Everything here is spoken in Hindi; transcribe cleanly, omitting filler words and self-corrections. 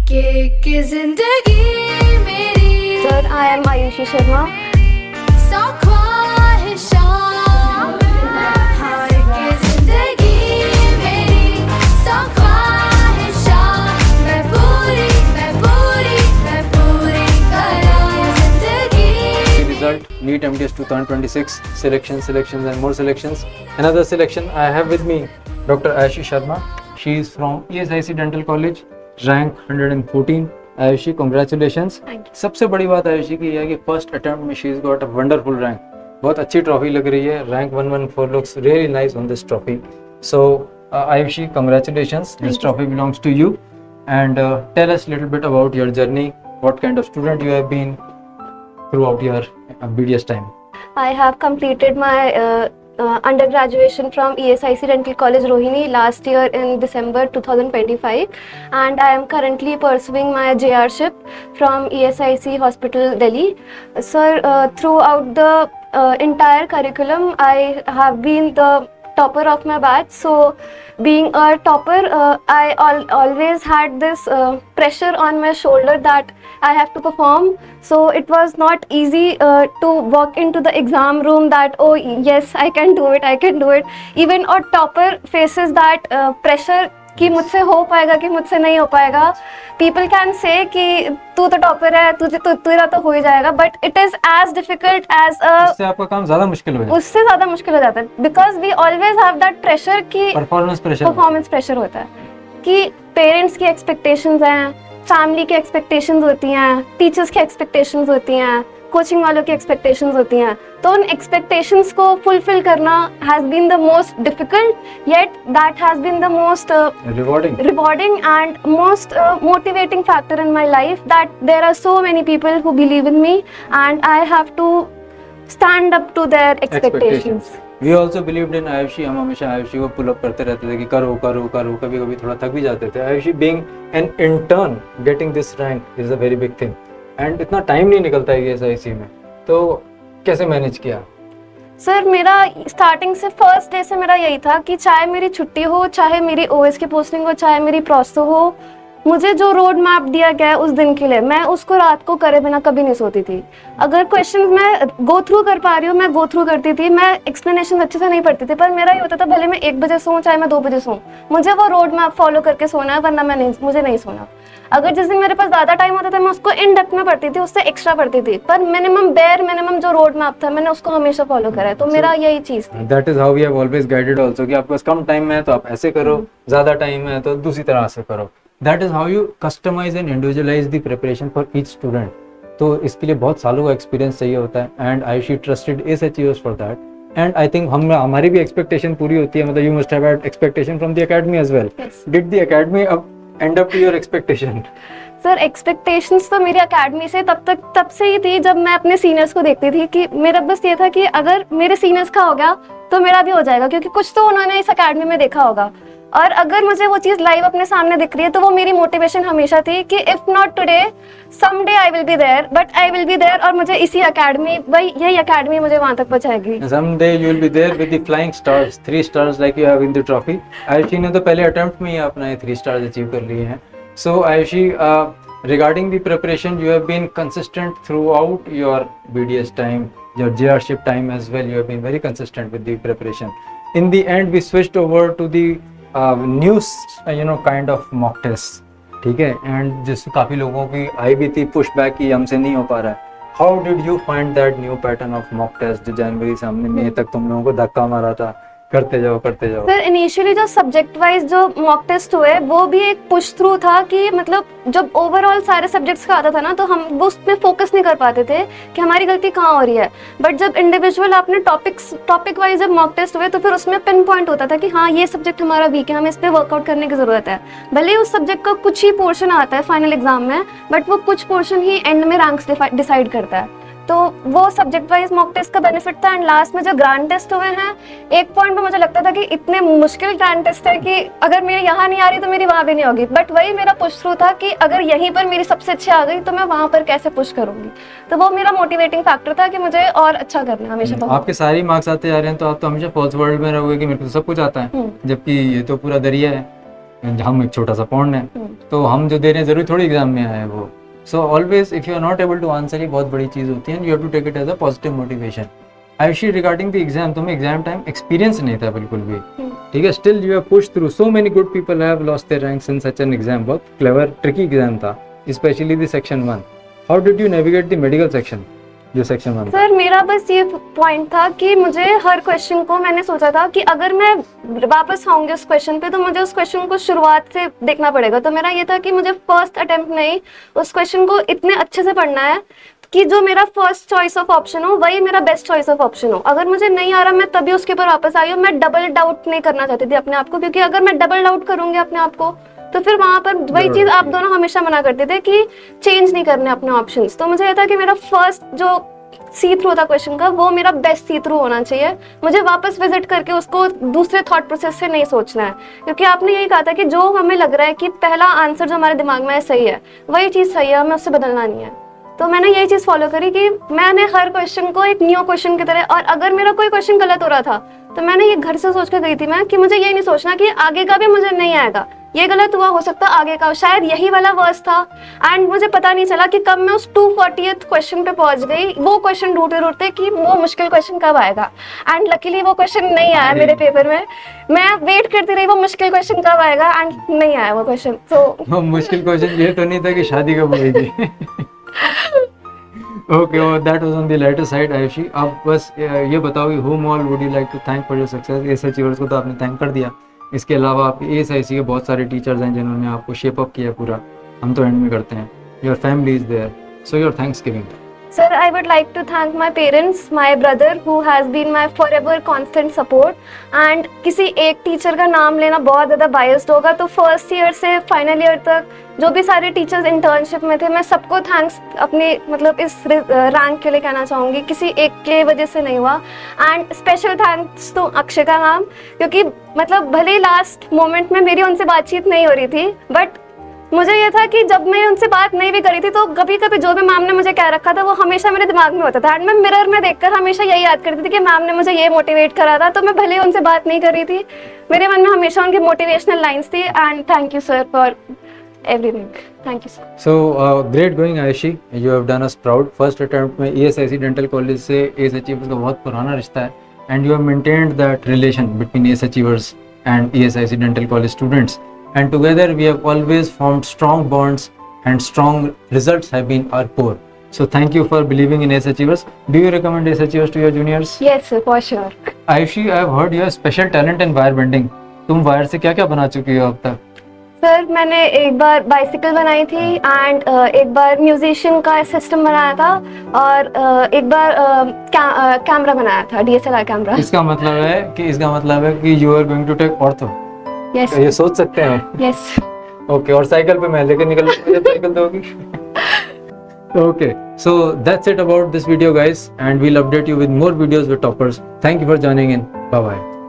के जिंदगी मेरी। Sir, I am Ayushi Sharma. सौ ख्वाहिशां हाय के जिंदगी मेरी। सौ ख्वाहिशां मैं पूरी करां जिंदगी। Result NEET MTS 2026 selections and more selections. Another selection I have with me Dr. Ayushi Sharma. She is from ESIC Dental College, rank 114. Ayushi, congratulations. Thank you. सबसे बड़ी बात आयुषी की यह है कि फर्स्ट अटेम्प्ट में she is got a wonderful rank. बहुत अच्छी ट्रॉफी लग रही है। Rank 114 looks really nice on this trophy. So Ayushi, congratulations. Thank This you. trophy belongs to you. And tell us a little bit about your journey. What kind of student you have been throughout your BDS time? I have completed my undergraduation from ESIC Dental College Rohini last year in December 2025, and I am currently pursuing my JR-ship from ESIC Hospital Delhi. Sir, throughout the entire curriculum, I have been the topper of my batch. So being a topper, I always had this pressure on my shoulder that I have to perform. So it was not easy to walk into the exam room that, oh yes, I can do it. Even a topper faces that pressure कि मुझसे हो पाएगा कि मुझसे नहीं हो पाएगा. People can say कि तू तो टॉपर है, तेरा तो हो ही जाएगा, but it is as difficult as a उससे आपका काम ज्यादा मुश्किल हो जाता उससे ज़्यादा मुश्किल हो जाता है, because we always have that pressure कि है। परफॉर्मेंस प्रेशर होता है कि पेरेंट्स की एक्सपेक्टेशंस हैं, फैमिली की एक्सपेक्टेशंस होती हैं, टीचर्स की एक्सपेक्टेशंस होती हैं, कोचिंग वालों की एक्सपेक्टेशंस होती हैं. तो उन एक्सपेक्टेशंस को फुलफिल करना has been the most difficult, yet that has been the most rewarding and most motivating factor in my life, that there are so many people who believe in me and I have to stand up to their expectations. We also believed in Ayushi. हम हमेशा आयुषी को पुल अप करते रहते थे कि करो करो करो. कभी कभी थोड़ा थक भी जाते थे. Ayushi being an intern getting this rank is a very big thing and इतना टाइम नहीं निकलता है ESIC में. तो कैसे मैनेज किया? सर, मेरा स्टार्टिंग से फर्स्ट डे से मेरा यही था कि चाहे मेरी छुट्टी हो, चाहे मेरी OS की पोस्टिंग हो, चाहे मेरी प्रोस्तो हो, मुझे जो रोड मैप दिया गया है उस दिन के लिए, मैं उसको रात को करे बिना कभी नहीं सोती थी. अगर क्वेश्चंस मैं गो थ्रू कर पा रही हूँ, मैं गो थ्रू करती थी. मैं एक्सप्लेनेशन अच्छे से नहीं पढ़ती थी, पर मेरा ये होता था भले मैं 1 बजे सोऊं चाहे मैं 2 बजे सोऊं, मुझे वो रोड मैप फॉलो करके सोना है, वरना मुझे नहीं सोना. अगर जिस दिन मेरे पास ज़्यादा टाइम होता था मैं उसको इन डेप्थ में पढ़ती थी, उससे एक्स्ट्रा पढ़ती थी, पर मिनिमम जो रोड मैप था मैंने उसको हमेशा फॉलो करा है. तो मेरा यही चीज़ थी. That is how we have always guided also कि आपके पास कम टाइम है तो आप ऐसे करो, ज़्यादा टाइम है तो दूसरी तरह से करो. That is how you customize and individualize the preparation for each student. तो इसके लिए बहुत सालों का एक्सपीरियंस चाहिए होता है and Ayushi trusted ASHEOs for that. And I think हमारी भी एक्सपेक्टेशन पूरी होती है. मतलब you must have had expectation from the academy as well. Yes. Did the academy end up to your expectation? Sir, expectations तो मेरी एकेडमी से तब से ही थी जब मैं अपने सीनियर्स को देखती थी कि मेरा बस ये था कि अगर मेरे सीनियर्स का हो गया तो मेरा भी हो जाएगा, क्योंकि कुछ तो उन्होंने इस एकेडमी में देखा होगा. और अगर मुझे वो चीज़ लाइव अपने सामने दिख रही है तो वो मेरी मोटिवेशन हमेशा थी कि if not today someday I will be there, but I will be there. और मुझे इसी एकेडमी, यही एकेडमी मुझे वहाँ तक पहुँचाएगी. Someday you will be there with the flying stars, 3 stars like you have in the trophy. Ayushi ने तो पहले अटेम्प्ट में ही अपना 3 stars अचीव कर लिए हैं. So Ayushi, regarding the preparation, you have been consistent throughout your BDS time, your JR-ship time as well. You have been very consistent with the preparation. In the end, we switched over to the new kind of mock tests. ठीक है. And जिससे काफ़ी लोगों की आई भी थी पुश बैक कि हमसे नहीं हो पा रहा है. How did you find that new pattern of mock test जो जनवरी से हमने मई तक तुम लोगों को धक्का मारा था, करते जाओ. सर, इनिशियली जो सब्जेक्ट वाइज जो मॉक टेस्ट हुए वो भी एक पुश थ्रू था कि मतलब जब ओवरऑल सारे सब्जेक्ट्स का आता था ना तो हम वो उसमें फोकस नहीं कर पाते थे कि हमारी गलती कहाँ हो रही है. बट जब इंडिविजुअल आपने टॉपिक वाइज जब मॉक टेस्ट हुए तो फिर उसमें पिन पॉइंट होता था कि हाँ, ये सब्जेक्ट हमारा वीक है, हमें इस पर वर्कआउट करने की ज़रूरत है. भले ही उस सब्जेक्ट का कुछ ही पोर्शन आता है फाइनल एग्जाम में, बट वो कुछ पोर्शन ही एंड में रैंक्स डिसाइड करता है. तो वो सब्जेक्ट वाइज मॉक टेस्ट का बेनिफिट था. एंड लास्ट में जो ग्रैंड टेस्ट हुए हैं, एक पॉइंट पे मुझे लगता था कि इतने मुश्किल ग्रैंड टेस्ट है कि अगर मेरी यहाँ नहीं आ रही तो मेरी वहाँ भी नहीं होगी. बट वही मेरा पुश थ्रू था कि अगर यहीं पर मेरी सबसे अच्छी आ गई तो मैं वहाँ पर कैसे पुश करूँगी. तो वो मेरा मोटिवेटिंग फैक्टर था कि मुझे और अच्छा करना है हमेशा. आपके सारे मार्क्स आते जा रहे हैं तो आप तो हमेशा फॉल्स वर्ल्ड में रहोगे कि मेरे को तो सब कुछ आता है, जबकि ये तो पूरा दरिया है. हम एक छोटा सा पॉन्ड है, तो हम जो दे रहे हैं जरूरी थोड़ी एग्जाम में आए हैं वो. So always if you are not able to answer, ये बहुत बड़ी चीज़ होती है, you have to take it as a positive motivation. Ayushi, regarding the exam, तुम्हें एग्जाम टाइम एक्सपीरियंस नहीं था बिल्कुल भी, ठीक है, still you have push through. So many good people have lost their ranks in such an exam. बहुत क्लेवर ट्रिकी एग्जाम था, specially the section 1. How did you navigate the medical section, जो सेक्शन 1 था? सर मेरा बस ये पॉइंट था कि मुझे हर क्वेश्चन को मैंने सोचा था कि अगर मैं वापस आऊंगी उस क्वेश्चन पे तो मुझे उस क्वेश्चन को शुरुआत से देखना पड़ेगा. तो मेरा ये था कि मुझे फर्स्ट अटेम्प्ट में ही उस क्वेश्चन को इतने अच्छे से पढ़ना है कि जो मेरा फर्स्ट चॉइस ऑफ ऑप्शन हो वही मेरा बेस्ट चॉइस ऑफ ऑप्शन हो. अगर मुझे नहीं आ रहा मैं तभी उसके ऊपर वापस आई हूँ. मैं डबल डाउट नहीं करना चाहती थी अपने आप को, क्योंकि अगर मैं डबल डाउट करूंगी अपने आप को तो फिर वहां पर वही चीज आप दोनों हमेशा मना करते थे कि चेंज नहीं करने अपने ऑप्शंस. तो मुझे ये था कि मेरा फर्स्ट जो सी थ्रू था क्वेश्चन का वो मेरा बेस्ट सी थ्रू होना चाहिए. मुझे वापस विजिट करके उसको दूसरे थॉट प्रोसेस से नहीं सोचना है, क्योंकि आपने यही कहा था कि जो हमें लग रहा है कि पहला आंसर जो हमारे दिमाग में है सही है, वही चीज़ सही है, हमें उससे बदलना नहीं है. तो मैंने यही चीज़ फॉलो करी कि मैंने हर क्वेश्चन को एक न्यू क्वेश्चन की तरह, और अगर मेरा कोई क्वेश्चन गलत हो रहा था तो मैंने ये घर से सोच कर गई थी मैं कि मुझे ये नहीं सोचना कि आगे का भी मुझे नहीं आएगा, ये गलत हुआ, हो सकता आगे का शायद यही वाला वर्स था. एंड मुझे पता नहीं चला कि कब मैं उस 240th क्वेश्चन पे पहुंच गई, वो क्वेश्चन ढूंढते ढूंढते कि वो मुश्किल क्वेश्चन कब आएगा. एंड लकीली वो क्वेश्चन नहीं आया मेरे पेपर में. मैं वेट करती रही वो मुश्किल क्वेश्चन कब आएगा, एंड नहीं आया वो क्वेश्चन. तो मुश्किल क्वेश्चन ये तो नहीं था कि शादी कब होगी. Okay, that was on the lighter side. Ayushi, आप बस ये बताओ कि whom all would you like to thank for your success. S achievers को तो आपने थैंक कर दिया, इसके अलावा आप ASIC के बहुत सारे टीचर्स हैं जिन्होंने आपको शेप अप किया पूरा. हम तो एंड में करते हैं. Your family is there, so your thanksgiving. Sir, I would like to thank my parents, my brother who has been my forever constant support. And किसी एक टीचर का नाम लेना बहुत ज़्यादा biased होगा, तो फर्स्ट ईयर से फाइनल ईयर तक जो भी सारे टीचर्स इंटर्नशिप में थे, मैं सबको थैंक्स अपने मतलब इस रैंक के लिए कहना चाहूँगी. किसी एक के वजह से नहीं हुआ. And special thanks to Akshika ma'am, क्योंकि मतलब भले ही लास्ट मोमेंट में मेरी उनसे बातचीत नहीं हो रही थी, बट मुझे ये था कि जब मैं उनसे बात नहीं भी करी थी तो कभी कभी जो भी मैम ने मुझे कह रखा था वो हमेशा मेरे दिमाग में होता था. एंड मैं मिरर में देखकर हमेशा यही याद करती थी कि मैम ने मुझे ये मोटिवेट करा था. तो मैं भले ही उनसे बात नहीं कर रही थी, मेरे मन में हमेशा उनकी मोटिवेशनल लाइंस थी. And thank you sir for everything. Thank you sir. So great going Ayushi, you have done us proud. First attempt में ESIC डेंटल कॉलेज से एस अचीवर्स का बहुत पुराना रिश्ता है, and you have maintained that relation between S achievers and ESIC dental college students. And together we have always formed strong bonds, and strong results have been our core. So thank you for believing in ACE Achievers. Do you recommend ACE Achievers to your juniors? Yes sir, for sure. Ayushi, I have heard you have special talent in wire bending. तुम वायर से क्या क्या बना चुकी हो अब तक? सर मैंने एक बार बाइसिकल बनाई थी, एंड एक बार म्यूजिशियन का सिस्टम बनाया था, और एक बार कैमरा बनाया था, DSLR कैमरा. इसका मतलब है कि you are going to take ortho. Yes. ये सोच सकते हैं. Yes. Okay, और साइकिल पे मैं लेकर निकल साइकिल दोगी. Okay, so that's it about this video guys, and we'll update you with more videos with toppers. Thank you for joining in. Bye bye.